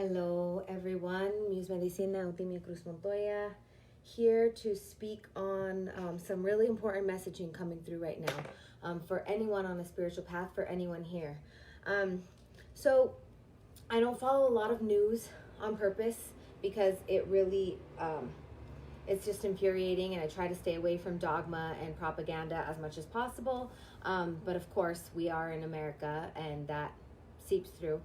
Hello everyone, MuseMedicina, Eutimia-Montoya, here to speak on some really important messaging coming through right now for anyone on a spiritual path, for anyone here. So I don't follow a lot of news on purpose because it really, it's just infuriating, and I try to stay away from dogma and propaganda as much as possible. But of course we are in America and that seeps through.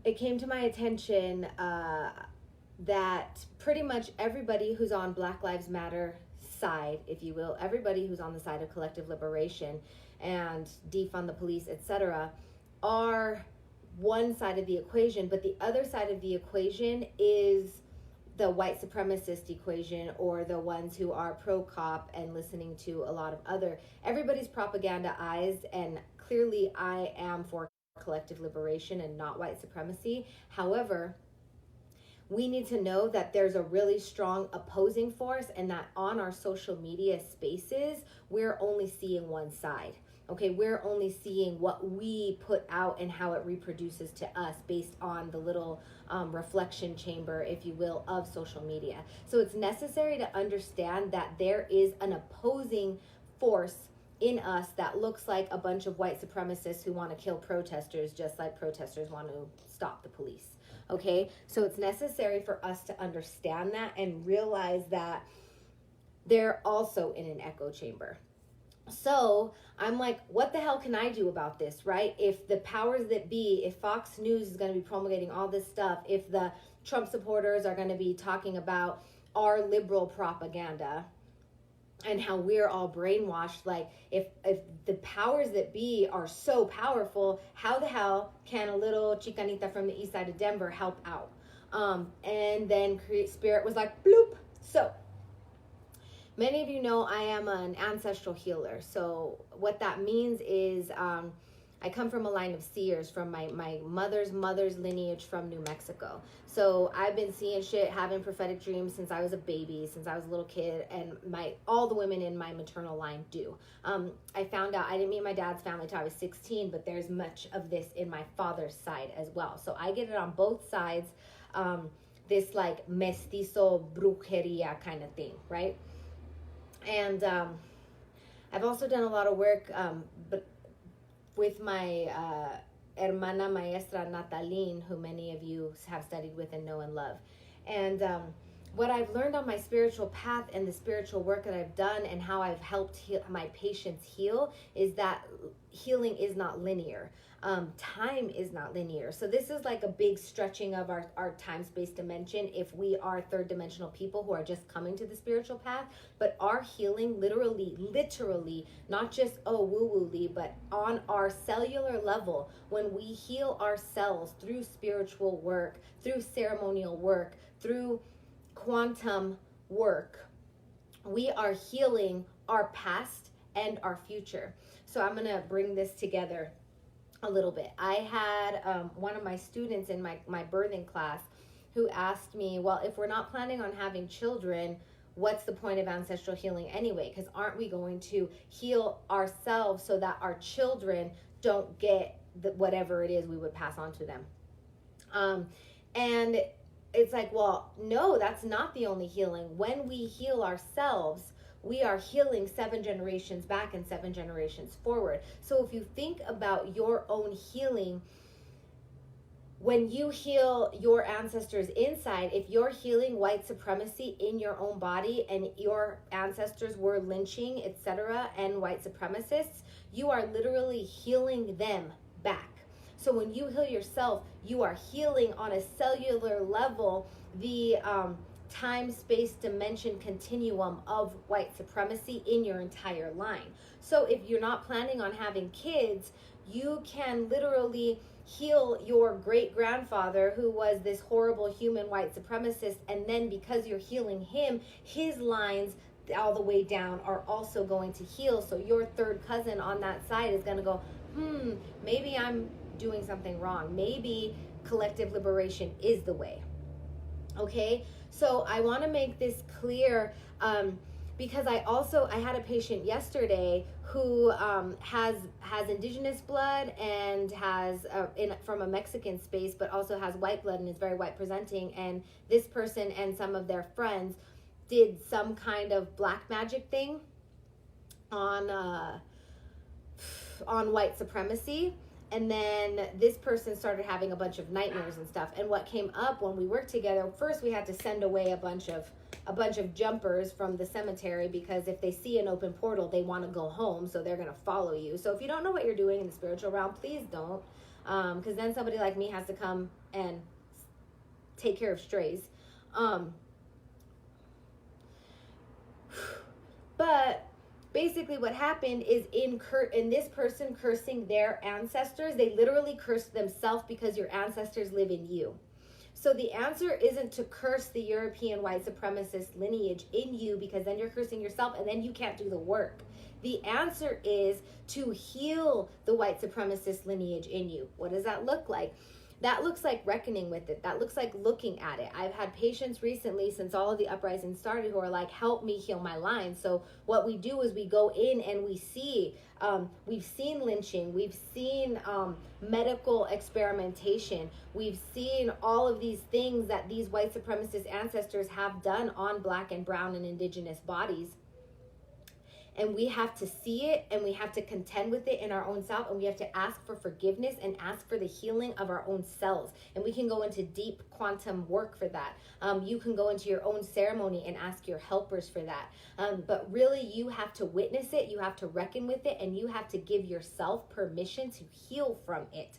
It came to my attention that pretty much everybody who's on Black Lives Matter side, if you will, everybody who's on the side of collective liberation and defund the police, etc., are one side of the equation, but the other side of the equation is the white supremacist equation, or the ones who are pro-cop and listening to a lot of other, everybody's propagandaized, and clearly I am for collective liberation and not white supremacy. However, we need to know that there's a really strong opposing force, and that on our social media spaces, we're only seeing one side. Okay, we're only seeing what we put out and how it reproduces to us based on the little reflection chamber, if you will, of social media. So it's necessary to understand that there is an opposing force in us that looks like a bunch of white supremacists who want to kill protesters, just like protesters want to stop the police. Okay, so it's necessary for us to understand that and realize that they're also in an echo chamber. So I'm like, what the hell can I do about this, right? If the powers that be, if Fox News is going to be promulgating all this stuff, if the Trump supporters are going to be talking about our liberal propaganda and how we're all brainwashed, like if the powers that be are so powerful, how the hell can a little chicanita from the east side of Denver help out? And then Spirit was like, bloop. So many of you know I am an ancestral healer. So what that means is I come from a line of seers from my mother's lineage from New Mexico. So I've been seeing shit, having prophetic dreams since I was a baby, since I was a little kid, and all the women in my maternal line do. I found out, I didn't meet my dad's family till I was 16, but there's much of this in my father's side as well. So I get it on both sides, this like mestizo brujeria kind of thing, right? And I've also done a lot of work but with my hermana maestra Nataline, who many of you have studied with and know and love. And what I've learned on my spiritual path and the spiritual work that I've done and how I've helped my patients heal is that healing is not linear. Time is not linear. So this is like a big stretching of our time-space dimension if we are third dimensional people who are just coming to the spiritual path. But our healing literally, not just woo-woo-ly, but on our cellular level, when we heal ourselves through spiritual work, through ceremonial work, through quantum work, we are healing our past and our future. So I'm going to bring this together a little bit. I had one of my students in my birthing class who asked me, well, if we're not planning on having children, what's the point of ancestral healing anyway? Because aren't we going to heal ourselves so that our children don't get whatever it is we would pass on to them? And it's like, well, no, that's not the only healing. When we heal ourselves, we are healing 7 generations back and 7 generations forward. So if you think about your own healing, when you heal your ancestors inside, if you're healing white supremacy in your own body and your ancestors were lynching, etc., and white supremacists, you are literally healing them back. So when you heal yourself, you are healing on a cellular level the time, space, dimension continuum of white supremacy in your entire line. So if you're not planning on having kids, you can literally heal your great-grandfather who was this horrible human white supremacist, and then because you're healing him, his lines all the way down are also going to heal. So your third cousin on that side is going to go, maybe I'm doing something wrong. Maybe collective liberation is the way. Okay, so I want to make this clear because I had a patient yesterday who has indigenous blood and has from a Mexican space, but also has white blood and is very white presenting. And this person and some of their friends did some kind of black magic thing on white supremacy. And then this person started having a bunch of nightmares and stuff. And what came up when we worked together, first we had to send away a bunch of jumpers from the cemetery, because if they see an open portal, they want to go home, so they're going to follow you. So if you don't know what you're doing in the spiritual realm, please don't, because then somebody like me has to come and take care of strays. But basically what happened is in this person cursing their ancestors, they literally cursed themselves, because your ancestors live in you. So the answer isn't to curse the European white supremacist lineage in you, because then you're cursing yourself and then you can't do the work. The answer is to heal the white supremacist lineage in you. What does that look like? That looks like reckoning with it. That looks like looking at it. I've had patients recently, since all of the uprisings started, who are like, help me heal my line. So what we do is we go in and we see, we've seen lynching, we've seen medical experimentation, we've seen all of these things that these white supremacist ancestors have done on Black and brown and indigenous bodies. And we have to see it, and we have to contend with it in our own self, and we have to ask for forgiveness and ask for the healing of our own selves. And we can go into deep quantum work for that. You can go into your own ceremony and ask your helpers for that. But really, you have to witness it, you have to reckon with it, and you have to give yourself permission to heal from it.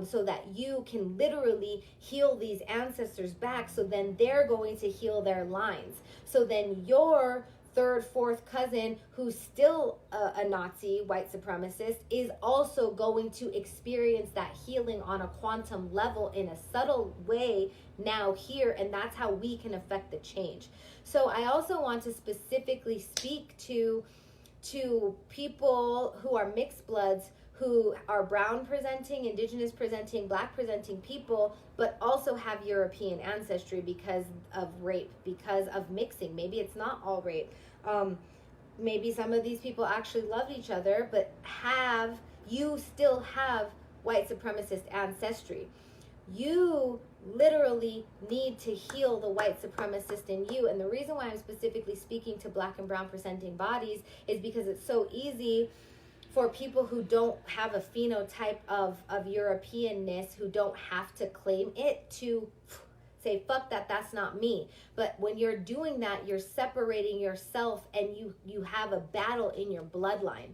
So that you can literally heal these ancestors back, so then they're going to heal their lines. So then your third, fourth cousin, who's still a Nazi white supremacist, is also going to experience that healing on a quantum level in a subtle way now here, and that's how we can affect the change. So I also want to specifically speak to people who are mixed bloods, who are brown presenting, indigenous presenting, Black presenting people, but also have European ancestry because of rape, because of mixing. Maybe it's not all rape. Maybe some of these people actually love each other, but you still have white supremacist ancestry. You literally need to heal the white supremacist in you. And the reason why I'm specifically speaking to Black and brown presenting bodies is because it's so easy for people who don't have a phenotype of Europeanness, who don't have to claim it, to say, fuck that, that's not me. But when you're doing that, you're separating yourself, and you have a battle in your bloodline.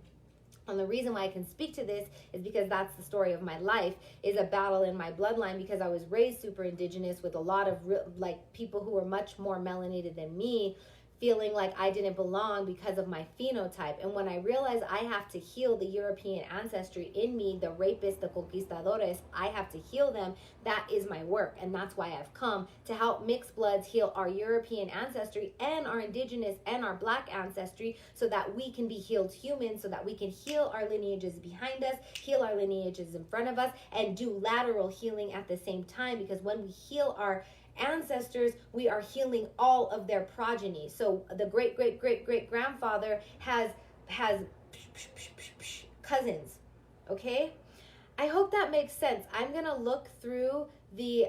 And the reason why I can speak to this is because that's the story of my life, is a battle in my bloodline, because I was raised super indigenous with a lot of people who were much more melanated than me, feeling like I didn't belong because of my phenotype. And when I realized I have to heal the European ancestry in me, the rapists, the conquistadores, I have to heal them. That is my work. And that's why I've come to help mixed bloods heal our European ancestry and our indigenous and our Black ancestry, so that we can be healed humans, so that we can heal our lineages behind us, heal our lineages in front of us, and do lateral healing at the same time. Because when we heal our ancestors, we are healing all of their progeny. So the great great great great grandfather has cousins. Okay, I hope that makes sense. I'm gonna look through the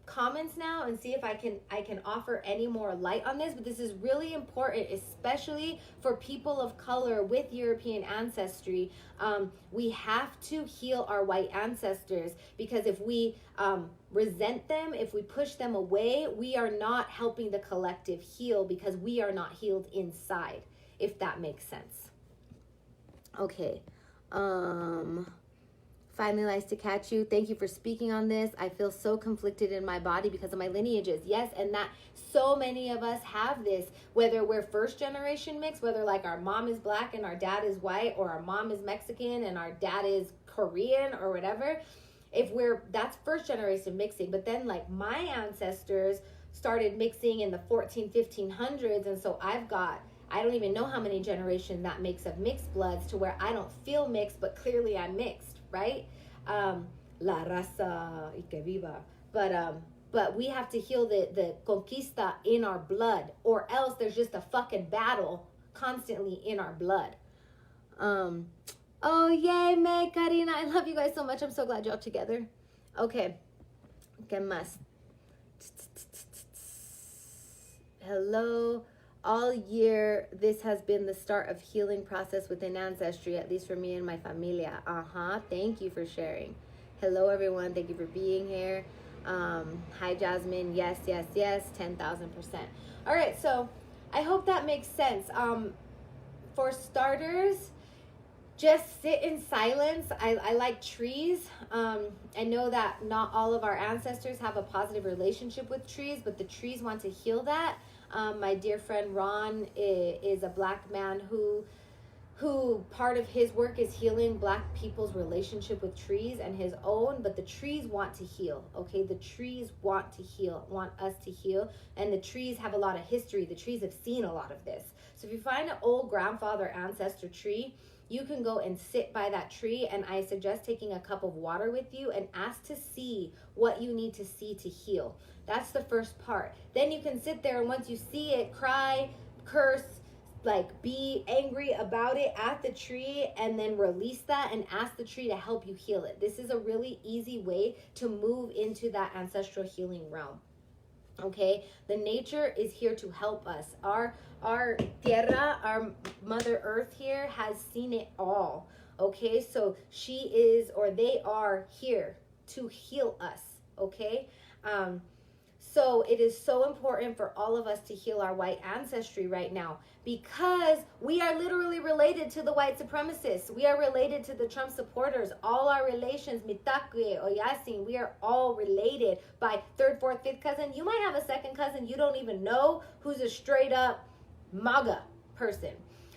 comments now and see if I can offer any more light on this. But this is really important, especially for people of color with European ancestry. We have to heal our white ancestors, because if we resent them, if we push them away, we are not helping the collective heal, because we are not healed inside, if that makes sense. Okay. Finally nice to catch you. Thank you for speaking on this. I feel so conflicted in my body because of my lineages. Yes, and that so many of us have this, whether we're first generation mixed, whether like our mom is Black and our dad is white, or our mom is Mexican and our dad is Korean or whatever. That's first generation mixing. But then like my ancestors started mixing in the 1500s, and so I don't even know how many generations that makes of mixed bloods, to where I don't feel mixed, but clearly I'm mixed, right? La raza y que viva. But but we have to heal the conquista in our blood, or else there's just a fucking battle constantly in our blood. Oh, yay, Meg, Karina, I love you guys so much. I'm so glad y'all together. Okay, ¿qué más? Hello. All year, this has been the start of healing process within Ancestry, at least for me and my familia. Thank you for sharing. Hello, everyone. Thank you for being here. Hi, Jasmine. Yes, 10,000%. All right, so I hope that makes sense. For starters, just sit in silence. I like trees. I know that not all of our ancestors have a positive relationship with trees, but the trees want to heal that. My dear friend Ron is a black man who part of his work is healing black people's relationship with trees and his own, but the trees want to heal, okay? The trees want to heal, want us to heal, and the trees have a lot of history. The trees have seen a lot of this. So if you find an old grandfather ancestor tree, you can go and sit by that tree, and I suggest taking a cup of water with you and ask to see what you need to see to heal. That's the first part. Then you can sit there, and once you see it, cry, curse, like be angry about it at the tree, and then release that and ask the tree to help you heal it. This is a really easy way to move into that ancestral healing realm. Okay, the nature is here to help us. Our tierra, our mother earth here has seen it all. Okay, so she is, or they are here to heal us. Okay, so it is so important for all of us to heal our white ancestry right now, because we are literally related to the white supremacists. We are related to the Trump supporters. All our relations, Mitakwe, Oyasin, we are all related by third, fourth, fifth cousin. You might have a second cousin you don't even know who's a straight up MAGA person.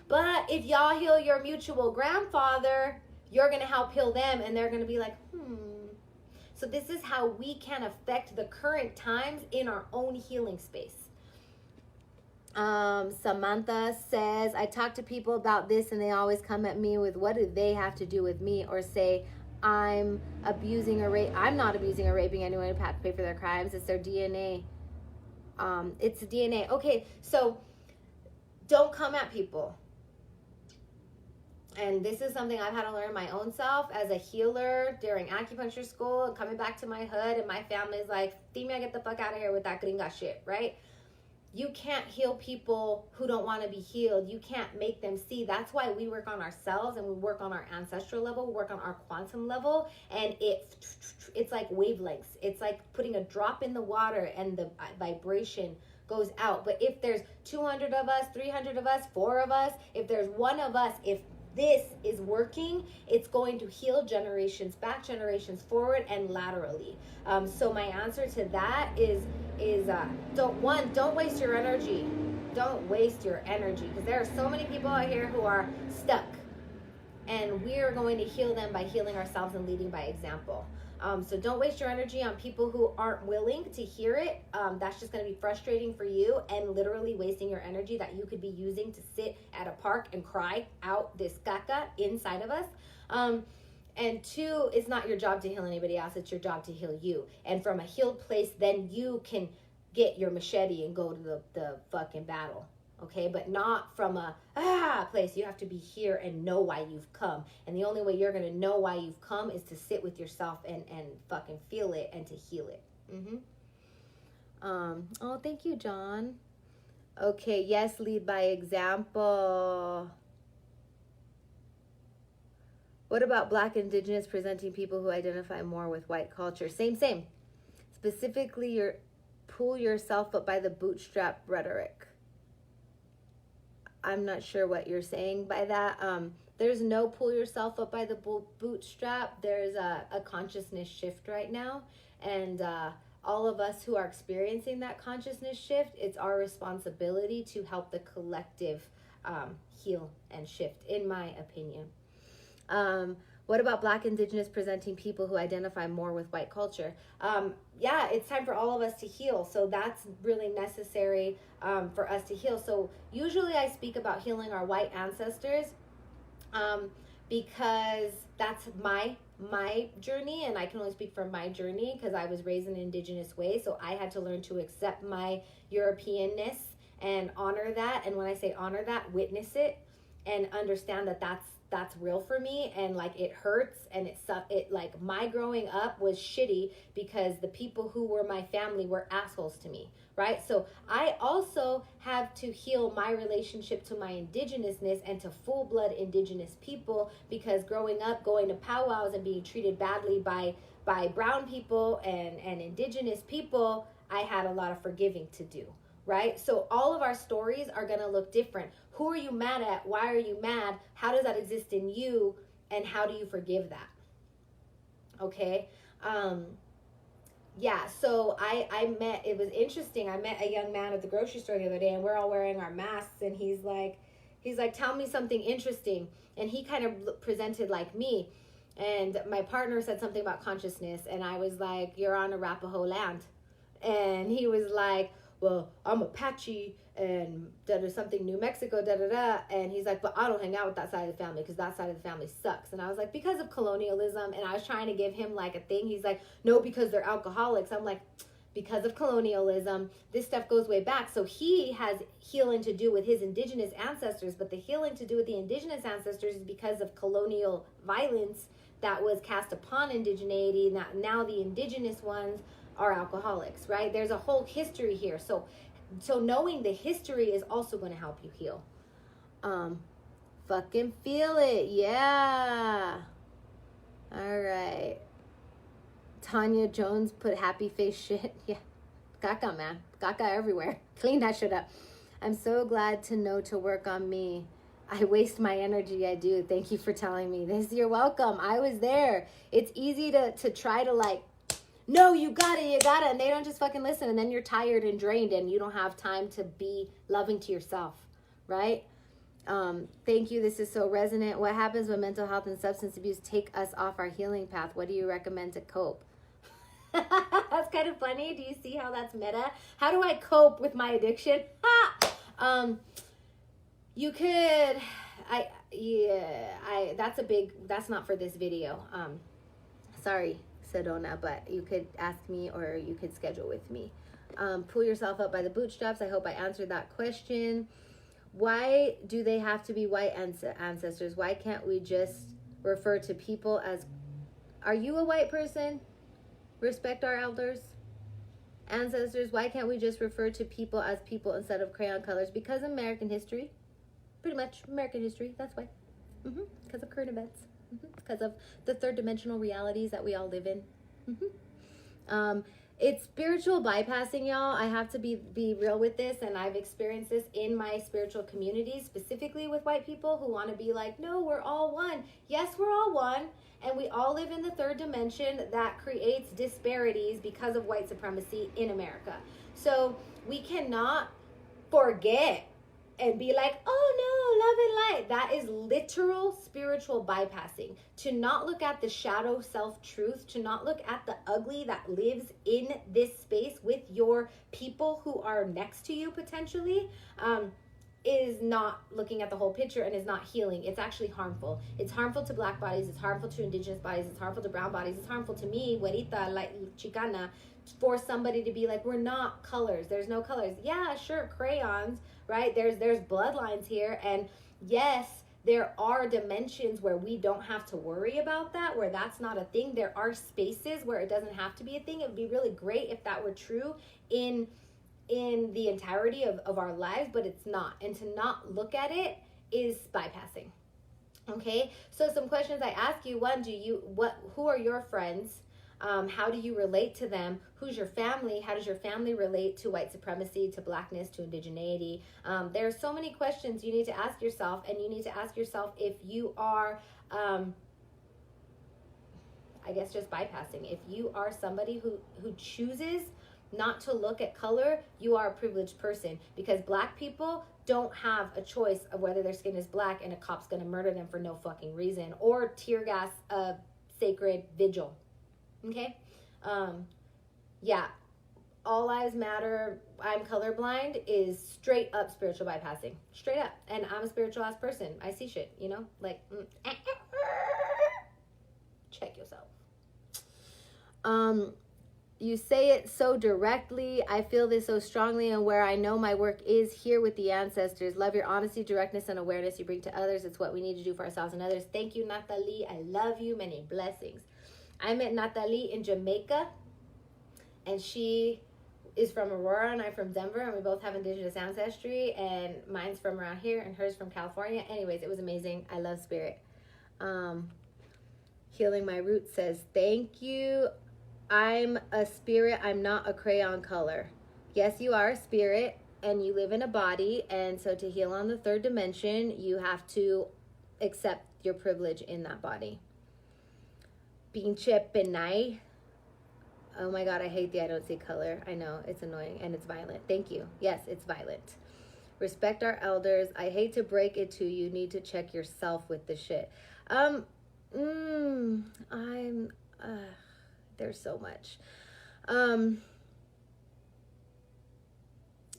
But if y'all heal your mutual grandfather, you're going to help heal them, and they're going to be like, So this is how we can affect the current times in our own healing space. Samantha says, I talk to people about this and they always come at me with, what do they have to do with me? Or say, I'm not abusing or raping anyone who had to pay for their crimes. It's their DNA. It's DNA. Okay, so don't come at people. And this is something I've had to learn my own self as a healer during acupuncture school and coming back to my hood, and my family's like, Eutimia, get the fuck out of here with that gringa shit, right? You can't heal people who don't want to be healed. You can't make them see. That's why we work on ourselves, and we work on our ancestral level, we work on our quantum level, and it's like wavelengths. It's like putting a drop in the water and the vibration goes out. But if there's 200 of us, 300 of us, 4 of us, if there's one of us, if this is working, it's going to heal generations back, generations forward, and laterally. So my answer to that is don't waste your energy. Don't waste your energy, because there are so many people out here who are stuck, and we are going to heal them by healing ourselves and leading by example. So don't waste your energy on people who aren't willing to hear it. That's just going to be frustrating for you, and literally wasting your energy that you could be using to sit at a park and cry out this caca inside of us. And 2, it's not your job to heal anybody else. It's your job to heal you. And from a healed place, then you can get your machete and go to the fucking battle. Okay, but not from a place. You have to be here and know why you've come. And the only way you're going to know why you've come is to sit with yourself and fucking feel it and to heal it. Oh, thank you, John. Okay, yes, lead by example. What about Black, Indigenous, presenting people who identify more with white culture? Same. Specifically, pull yourself up by the bootstrap rhetoric. I'm not sure what you're saying by that. There's no pull yourself up by the bootstrap. There's a consciousness shift right now. And all of us who are experiencing that consciousness shift, it's our responsibility to help the collective heal and shift, in my opinion. What about Black, Indigenous, presenting people who identify more with white culture? Yeah, it's time for all of us to heal. So that's really necessary for us to heal. So usually I speak about healing our white ancestors because that's my my journey, and I can only speak from my journey because I was raised in an indigenous way. So I had to learn to accept my Europeanness and honor that. And when I say honor that, witness it and understand that that's real for me, and like it hurts, and it like my growing up was shitty because the people who were my family were assholes to me, right? So I also have to heal my relationship to my indigenousness and to full-blood indigenous people, because growing up going to powwows and being treated badly by brown people and indigenous people, I had a lot of forgiving to do, right? So all of our stories are going to look different. Who are you mad at? Why are you mad? How does that exist in you? And how do you forgive that? Okay. Yeah. So it was interesting. I met a young man at the grocery store the other day, and we're all wearing our masks, and he's like, tell me something interesting. And he kind of presented like me. And my partner said something about consciousness. And I was like, you're on Arapaho land. And he was like, well, I'm Apache and there's something New Mexico, and he's like, but I don't hang out with that side of the family because that side of the family sucks. And I was like, because of colonialism. And I was trying to give him like a thing. He's like, no, because they're alcoholics. I'm like, because of colonialism. This stuff goes way back. So he has healing to do with his indigenous ancestors, but the healing to do with the indigenous ancestors is because of colonial violence that was cast upon indigeneity. Now the indigenous ones are alcoholics, right? There's a whole history here. So knowing the history is also going to help you heal. Fucking feel it. Yeah. All right. Tanya Jones put happy face shit. Yeah. Gaga, man. Gaga everywhere. Clean that shit up. I'm so glad to know to work on me. I waste my energy. I do. Thank you for telling me this. You're welcome. I was there. It's easy to try to like, no, you got it, and they don't just fucking listen, and then you're tired and drained, and you don't have time to be loving to yourself, right? Thank you, this is so resonant. What happens when mental health and substance abuse take us off our healing path? What do you recommend to cope? That's kind of funny. Do you see how that's meta? How do I cope with my addiction? You could, that's not for this video. Sorry, Sedona, but you could ask me or you could schedule with me. Pull yourself up by the bootstraps. I hope I answered that question. Why do they have to be white ancestors? Why can't we just refer to people as... Are you a white person? Respect our elders. Ancestors, why can't we just refer to people as people instead of crayon colors? Because of American history. Pretty much American history, that's why. Because of current events. Because of the third dimensional realities that we all live in. It's spiritual bypassing, y'all. I have to be real with this, and I've experienced this in my spiritual community, specifically with white people who want to be like, no, we're all one. Yes, we're all one, and we all live in the third dimension that creates disparities because of white supremacy in America. So we cannot forget and be like, oh no, love and light. That is literal spiritual bypassing. To not look at the shadow self-truth, to not look at the ugly that lives in this space with your people who are next to you potentially, is not looking at the whole picture and is not healing. It's actually harmful. It's harmful to black bodies. It's harmful to indigenous bodies. It's harmful to brown bodies. It's harmful to me, güerita, like Chicana, for somebody to be like, we're not colors. There's no colors. Yeah, sure, crayons, right? There's bloodlines here. And yes, there are dimensions where we don't have to worry about that, where that's not a thing. There are spaces where it doesn't have to be a thing. It would be really great if that were true in the entirety of our lives, but it's not. And to not look at it is bypassing. Okay, so some questions I ask you. One, who are your friends? How do you relate to them? Who's your family? How does your family relate to white supremacy, to blackness, to indigeneity? There are so many questions you need to ask yourself, and you need to ask yourself if you are, I guess, just bypassing. If you are somebody who chooses not to look at color, you are a privileged person, because black people don't have a choice of whether their skin is black and a cop's gonna murder them for no fucking reason, or tear gas a sacred vigil. Okay? Yeah. All lives matter. I'm colorblind is straight up spiritual bypassing. Straight up. And I'm a spiritual ass person. I see shit, like, Check yourself. You say it so directly. I feel this so strongly, and where I know my work is here with the ancestors. Love your honesty, directness, and awareness you bring to others. It's what we need to do for ourselves and others. Thank you, Natalie. I love you. Many blessings. I met Natalie in Jamaica, and she is from Aurora, and I'm from Denver, and we both have indigenous ancestry, and mine's from around here, and hers from California. Anyways, it was amazing. I love spirit. Healing My Roots says, thank you. I'm a spirit. I'm not a crayon color. Yes, you are a spirit and you live in a body. And so to heal on the third dimension, you have to accept your privilege in that body. Pinche penai. Oh my God, I hate the I don't see color. I know, it's annoying and it's violent. Thank you. Yes, it's violent. Respect our elders. I hate to break it to you. Need to check yourself with the shit. There's so much.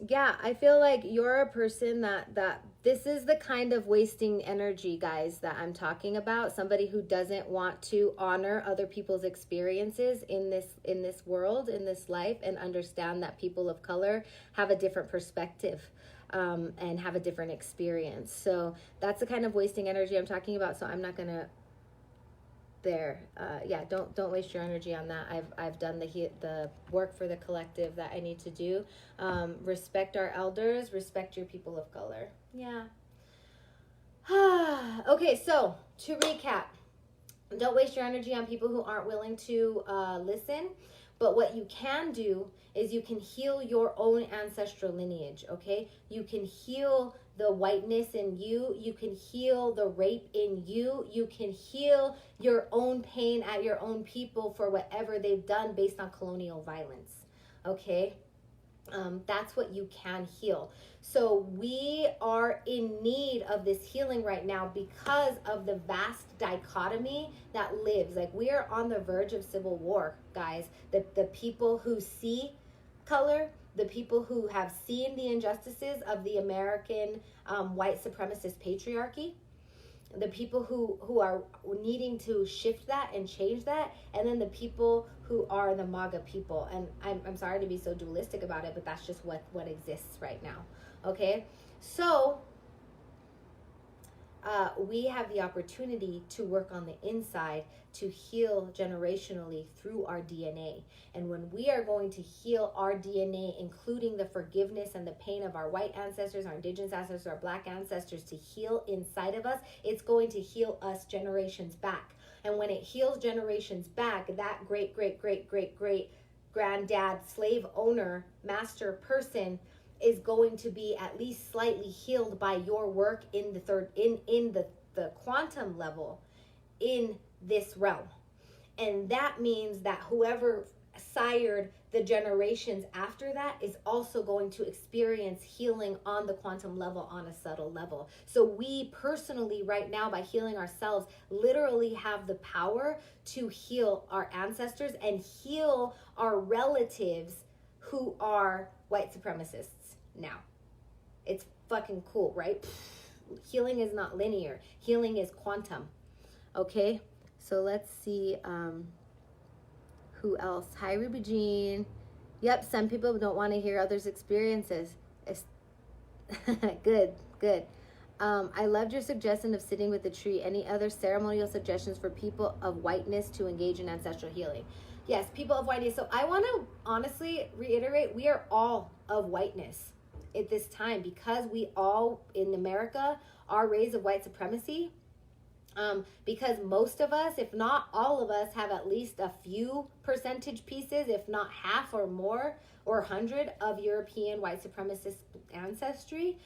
Yeah, I feel like you're a person that this is the kind of wasting energy, guys, that I'm talking about. Somebody who doesn't want to honor other people's experiences in this world, in this life, and understand that people of color have a different perspective and have a different experience. So that's the kind of wasting energy I'm talking about. So I'm not gonna don't waste your energy on that. I've done the work for the collective that I need to do. Respect our elders, respect your people of color. Yeah. Okay, so to recap, don't waste your energy on people who aren't willing to listen. But what you can do is you can heal your own ancestral lineage, okay? You can heal the whiteness in you. You can heal the rape in you. You can heal your own pain at your own people for whatever they've done based on colonial violence, okay? That's what you can heal. So we are in need of this healing right now because of the vast dichotomy that lives. Like, we are on the verge of civil war, guys. The people who see color, the people who have seen the injustices of the American white supremacist patriarchy, the people who are needing to shift that and change that, and then the people who are the MAGA people. And I'm sorry to be so dualistic about it, but that's just what exists right now. Okay, so we have the opportunity to work on the inside to heal generationally through our DNA. And when we are going to heal our DNA, including the forgiveness and the pain of our white ancestors, our indigenous ancestors, our black ancestors, to heal inside of us, it's going to heal us generations back. And when it heals generations back, that great, great, great, great, great granddad, slave owner, master person is going to be at least slightly healed by your work in the quantum level in this realm. And that means that whoever sired the generations after that is also going to experience healing on the quantum level, on a subtle level. So we personally right now, by healing ourselves, literally have the power to heal our ancestors and heal our relatives who are white supremacists. Now, it's fucking cool, right? Healing is not linear. Healing is quantum. Okay, so let's see who else. Hi, Ruby Jean. Yep, some people don't want to hear others' experiences. Good. I loved your suggestion of sitting with the tree. Any other ceremonial suggestions for people of whiteness to engage in ancestral healing? Yes, people of whiteness. So I want to honestly reiterate, we are all of whiteness at this time, because we all in America are raised of white supremacy. Because most of us, if not all of us, have at least a few percentage pieces, if not half or more or 100 of European white supremacist ancestry.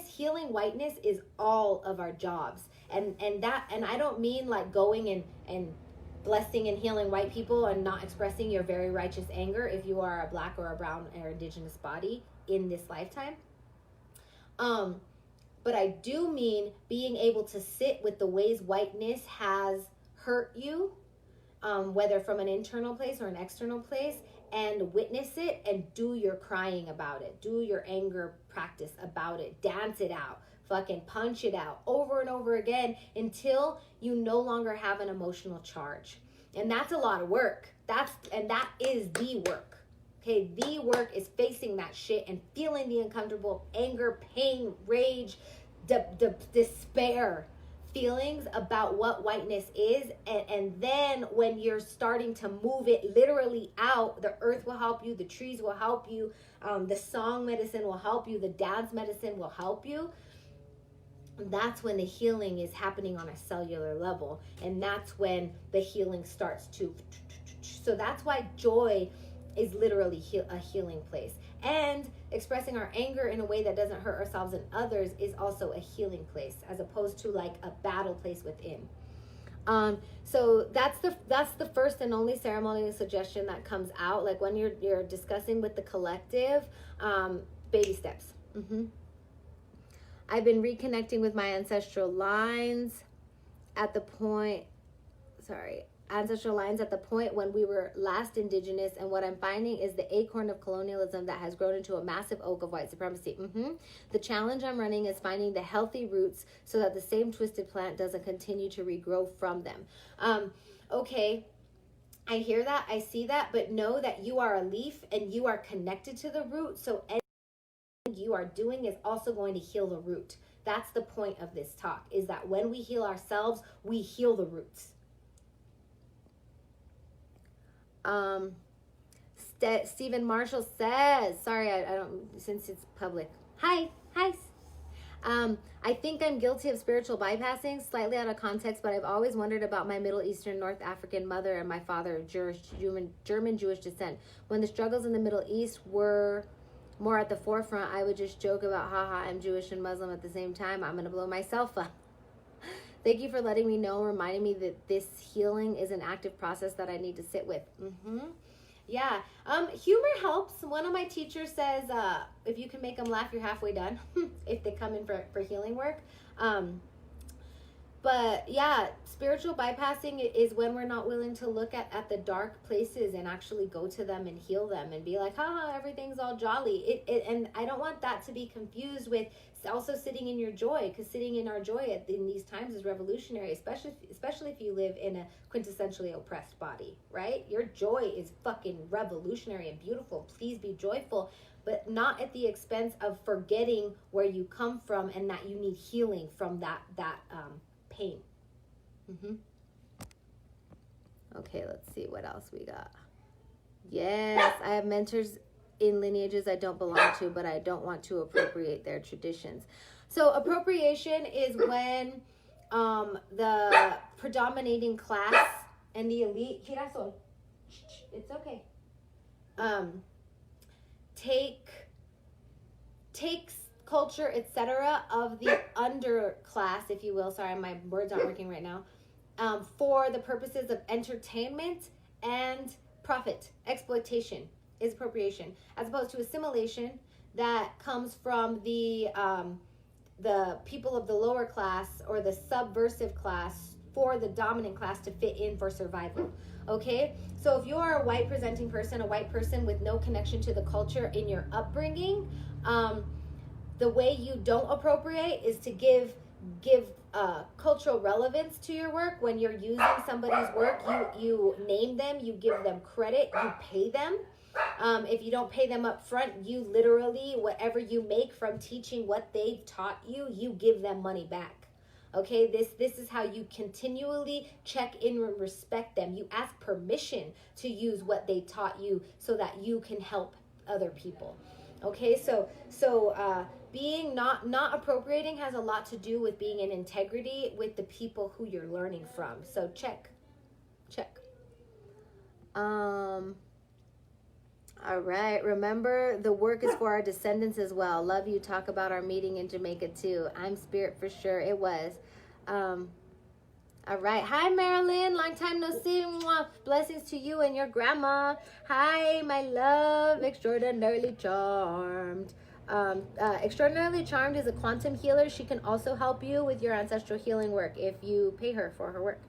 Healing whiteness is all of our jobs. And I don't mean like going and blessing and healing white people and not expressing your very righteous anger if you are a black or a brown or indigenous body in this lifetime. But I do mean being able to sit with the ways whiteness has hurt you, whether from an internal place or an external place, and witness it and do your crying about it. Do your anger practice about it. Dance it out. fucking punch it out over and over again until you no longer have an emotional charge. And that's a lot of work. That is the work. Okay, the work is facing that shit and feeling the uncomfortable anger, pain, rage, despair feelings about what whiteness is. And then when you're starting to move it literally out, the earth will help you, the trees will help you, the song medicine will help you, the dance medicine will help you. That's when the healing is happening on a cellular level. And that's when the healing starts to... So that's why joy is literally a healing place. And expressing our anger in a way that doesn't hurt ourselves and others is also a healing place, as opposed to like a battle place within. So that's the first and only ceremonial suggestion that comes out. Like when you're discussing with the collective, baby steps. I've been reconnecting with my ancestral lines at the point when we were last indigenous, and what I'm finding is the acorn of colonialism that has grown into a massive oak of white supremacy. The challenge I'm running is finding the healthy roots so that the same twisted plant doesn't continue to regrow from them. Okay, I hear that, I see that, but know that you are a leaf and you are connected to the root, so anything you are doing is also going to heal the root. That's the point of this talk, is that when we heal ourselves, we heal the roots. Stephen Marshall says, sorry, I don't, since it's public. Hi. I think I'm guilty of spiritual bypassing, slightly out of context, but I've always wondered about my Middle Eastern, North African mother and my father of German Jewish descent. When the struggles in the Middle East were more at the forefront, I would just joke about, haha, I'm Jewish and Muslim at the same time. I'm going to blow myself up. Thank you for letting me know, reminding me that this healing is an active process that I need to sit with. Yeah. Humor helps. One of my teachers says, if you can make them laugh, you're halfway done. If they come in for healing work. But yeah, spiritual bypassing is when we're not willing to look at the dark places and actually go to them and heal them and be like, haha, everything's all jolly. And I don't want that to be confused with also sitting in your joy, because sitting in our joy in these times is revolutionary, especially if you live in a quintessentially oppressed body, right? Your joy is fucking revolutionary and beautiful. Please be joyful, but not at the expense of forgetting where you come from and that you need healing from that pain. Okay, let's see what else we got. Yes, I have mentors in lineages I don't belong to, but I don't want to appropriate their traditions. So appropriation is when the predominating class and the elite, Girasol, it's okay, takes culture, etc., of the underclass, if you will. Sorry, my words aren't working right now. For the purposes of entertainment and profit, exploitation is appropriation, as opposed to assimilation that comes from the people of the lower class or the subversive class for the dominant class to fit in for survival. Okay, so if you're a white presenting person, a white person with no connection to the culture in your upbringing, the way you don't appropriate is to give cultural relevance to your work. When you're using somebody's work, you name them, you give them credit, you pay them. If you don't pay them up front, you literally, whatever you make from teaching what they've taught you, you give them money back. Okay, this is how you continually check in and respect them. You ask permission to use what they taught you so that you can help other people. Okay, so being not appropriating has a lot to do with being in integrity with the people who you're learning from. So check. All right, remember the work is for our descendants as well. Love you. Talk about our meeting in Jamaica too. I'm spirit for sure. It was. All right. Hi, Marilyn. Long time no see. Mwah. Blessings to you and your grandma. Hi, my love. Extraordinarily Charmed. Extraordinarily Charmed is a quantum healer. She can also help you with your ancestral healing work if you pay her for her work.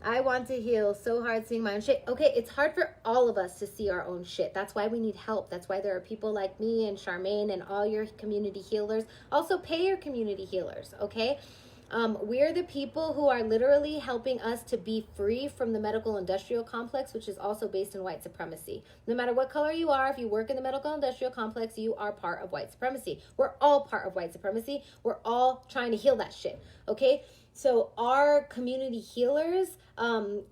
I want to heal so hard seeing my own shit. Okay, it's hard for all of us to see our own shit. That's why we need help. That's why there are people like me and Charmaine and all your community healers. Also, pay your community healers, okay? We're the people who are literally helping us to be free from the medical industrial complex, which is also based in white supremacy. No matter what color you are, if you work in the medical industrial complex, you are part of white supremacy. We're all part of white supremacy. We're all trying to heal that shit, okay? So our community healers,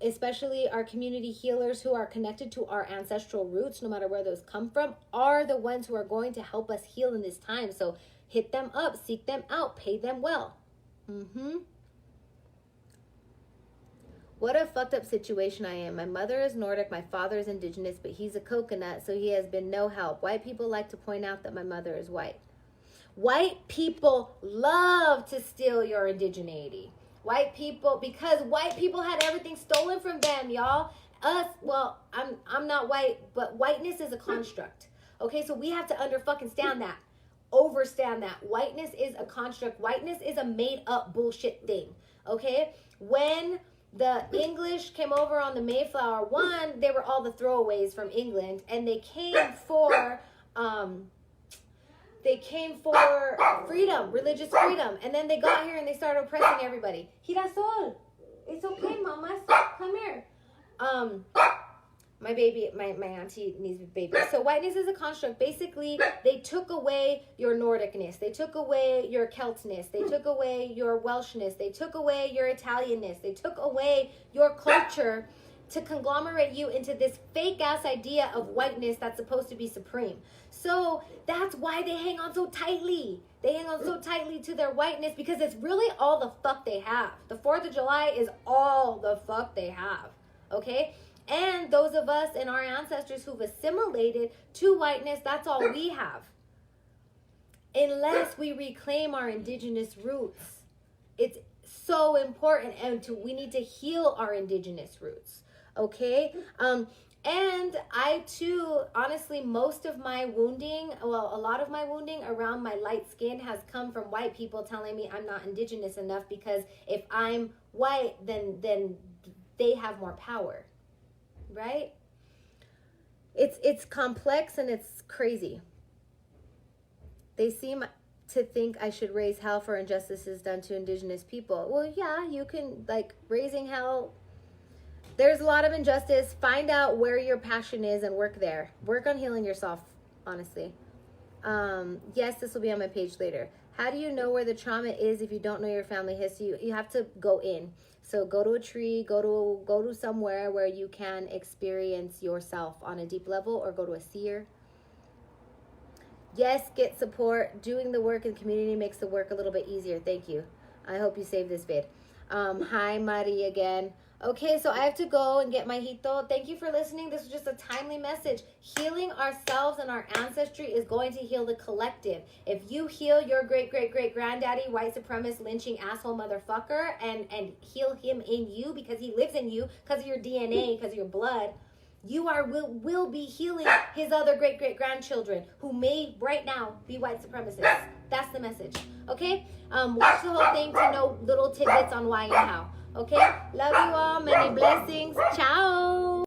especially our community healers who are connected to our ancestral roots, no matter where those come from, are the ones who are going to help us heal in this time. So hit them up, seek them out, pay them well. What a fucked up situation I am. My mother is Nordic, my father is indigenous, but he's a coconut, so he has been no help. White people like to point out that my mother is white. White people love to steal your indigeneity. White people, because white people had everything stolen from them, y'all. Us, well, I'm not white, but whiteness is a construct. Okay, so we have to understand that. Overstand that. Whiteness is a construct. Whiteness is a made up bullshit thing. Okay? When the English came over on the Mayflower, one, they were all the throwaways from England, and they came for freedom, religious freedom. And then they got here and they started oppressing everybody. Girasol, it's okay, mama. Come here. My baby, my auntie needs a baby. So whiteness is a construct. Basically, they took away your Nordicness. They took away your Celtness. They took away your Welshness. They took away your Italianness. They took away your culture to conglomerate you into this fake ass idea of whiteness that's supposed to be supreme. So that's why they hang on so tightly. They hang on so tightly to their whiteness because it's really all the fuck they have. The 4th of July is all the fuck they have. Okay? And those of us and our ancestors who've assimilated to whiteness, that's all we have. Unless we reclaim our indigenous roots. It's so important, and we need to heal our indigenous roots. Okay? And I too, honestly, most of my wounding, well, a lot of my wounding around my light skin has come from white people telling me I'm not indigenous enough because if I'm white, then they have more power. Right? It's complex and it's crazy. They seem to think I should raise hell for injustices done to indigenous people. Well, yeah, you can, like, raising hell. There's a lot of injustice. Find out where your passion is and work there. Work on healing yourself, honestly. Yes, this will be on my page later. How do you know where the trauma is if you don't know your family history? You have to go in. So go to a tree, go to somewhere where you can experience yourself on a deep level, or go to a seer. Yes, get support. Doing the work in the community makes the work a little bit easier. Thank you. I hope you saved this vid. Hi, Mari again. Okay, so I have to go and get my hito. Thank you for listening. This was just a timely message. Healing ourselves and our ancestry is going to heal the collective. If you heal your great-great-great-granddaddy, white supremacist, lynching asshole motherfucker, and heal him in you because he lives in you, because of your DNA, because of your blood, you will be healing his other great-great-grandchildren who may right now be white supremacists. That's the message. Okay? Watch the whole thing to know little tidbits on why and how. Okay? Love you all. Many blessings. Ciao.